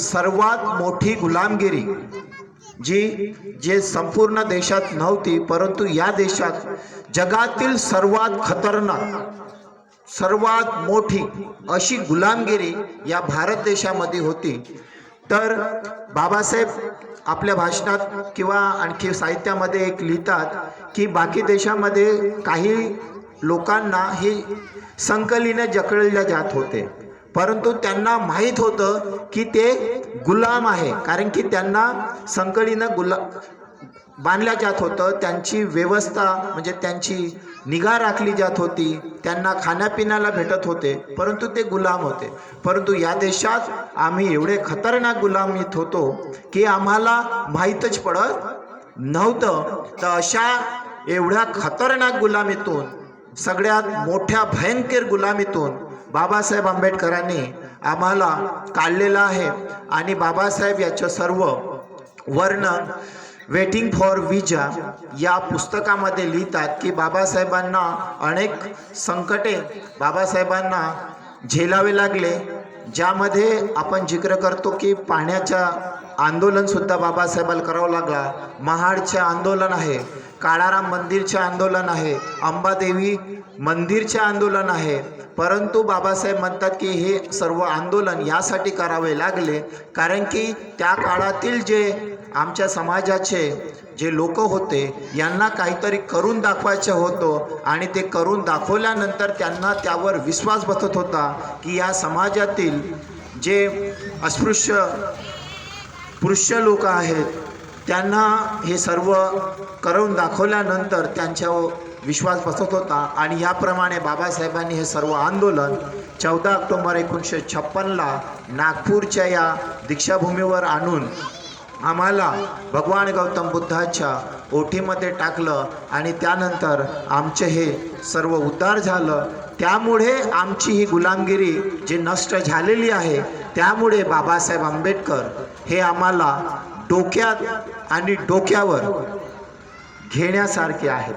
सर्वात मोठी गुलामगिरी जे संपूर्ण देशात नव्हती, परंतु या देशात जगातील सर्वात खतरनाक सर्वात मोठी अशी गुलामगिरी या भारत देशामध्ये होती। तर बाबासाहेब आपल्या भाषणात किंवा आणखी साहित्यामध्ये एक लिहितात की बाकी देशामध्ये काही लोकांना हे संकलीने जकळले जात होते, परंतु त्यांना माहीत होतं की ते गुलाम आहे, कारण की त्यांना संकलीनं बांधल्या जात होतं, त्यांची व्यवस्था म्हणजे त्यांची निगा राखली जात होती, त्यांना खाण्यापिण्याला भेटत होते, परंतु ते गुलाम होते। परंतु या देशात आम्ही एवढे खतरनाक गुलामीत होतो की आम्हाला माहीतच पडत नव्हतं। तर अशा एवढ्या खतरनाक गुलामीतून, सगळ्यात मोठ्या भयंकर गुलामीतून बाबासाहेब आंबेडकरांनी आम्हाला काढलेलं आहे। आणि बाबासाहेब याचं सर्व वर्णन वेटिंग फॉर विजा या पुस्तकामध्ये लिहितात की बाबासाहेबांना अनेक संकटे बाबासाहेबांना झेलावे लागले, ज्यामध्ये आपण जिक्र करतो की पाण्याच्या आंदोलनसुद्धा बाबासाहेबाला करावं लागला, महाडचे आंदोलन आहे, काळाराम मंदिरचे आंदोलन आहे, अंबादेवी मंदिरचे आंदोलन आहे। परंतु बाबासाहेब म्हणतात की हे सर्व आंदोलन यासाठी करावे लागले कारण की त्या काळातील जे आमच्या समाजाचे जे लोक होते यांना काहीतरी करून दाखवायचं होतं, आणि ते करून दाखवल्यानंतर त्यांना त्यावर विश्वास बसत होता की या समाजातील जे अस्पृश्य पुरुष लोक आहेत त्यांना हे सर्व करून दाखवल्यानंतर त्यांच्यावर विश्वास बसत होता। आणि याप्रमाणे बाबासाहेबांनी हे सर्व आंदोलन 14 ऑक्टोबर 1956ला नागपूरच्या या दीक्षाभूमीवर आणून आम्हाला भगवान गौतम बुद्धाच्या ओठीमध्ये टाकलं, आणि त्यानंतर आमचे हे सर्व उद्धार झालं। त्यामुळे आमची ही गुलामगिरी जी नष्ट झालेली आहे, त्यामुळे बाबासाहेब आंबेडकर हे आम्हाला डोक्यात आणि डोक्यावर घेण्यासारखे आहेत।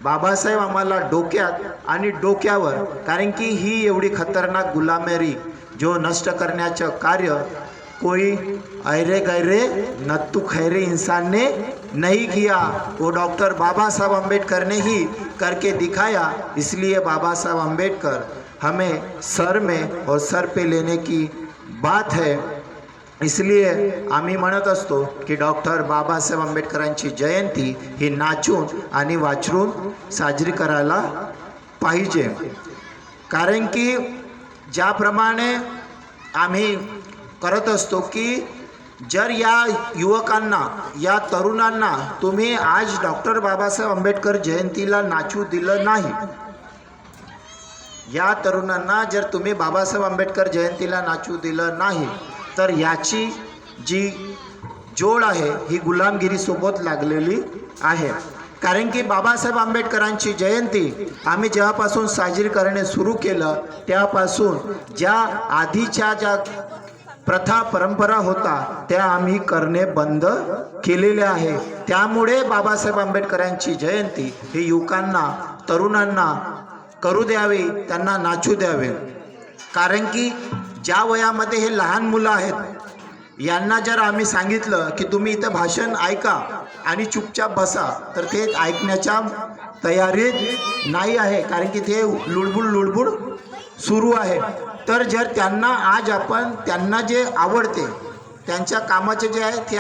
बाबासाहेब आम्हाला डोक्यात आणि डोक्यावर, कारण की ही एवढी खतरनाक गुलामगिरी जो नष्ट करण्याचं कार्य कोई ऐरे गैरे नत्तू खैरे इंसान ने नहीं किया, वो डॉक्टर बाबा साहब अम्बेडकर ने ही करके दिखाया। इसलिए बाबा साहब अम्बेडकर हमें सर में और सर पे लेने की बात है। इसलिए आम्ही म्हणत असतो की डॉक्टर बाबासाहेब आंबेडकरांची जयंती ही नाचून आणि वाचून साजरी करायला पाहिजे, कारण की ज्याप्रमाणे आम्ही करत असतो की जर या युवकांना या तरुणांना तुम्ही आज डॉक्टर बाबासाहेब आंबेडकर जयंतीला नाचू दिलं नाही, या तरुणांना जर तुम्ही बाबासाहेब आंबेडकर जयंतीला नाचू दिलं नाही, तर याची जी जोड आहे ही गुलामगिरीसोबत लागलेली आहे। कारण की बाबासाहेब आंबेडकरांची जयंती आम्ही जेव्हापासून साजरी करणे सुरू केलं तेव्हापासून ज्या आधीच्या ज्या प्रथा परंपरा होता त्या आम्ही करणे बंद केलेले आहे। त्यामुळे बाबासाहेब आंबेडकरांची जयंती ही युवकांना तरुणांना करू द्यावी, त्यांना नाचू द्यावे। कारण की ज्या वयामध्ये हे लहान मुलं आहेत यांना जर आम्ही सांगितलं की तुम्ही इथं भाषण ऐका आणि चुपचाप बसा, तर ते ऐकण्याच्या तयारीत नाही आहे, कारण की ते लुडबुड सुरू आहे। तर जर त्यांना आज आपण त्यांना जे आवडते त्यांच्या कामाचे जे आहे ते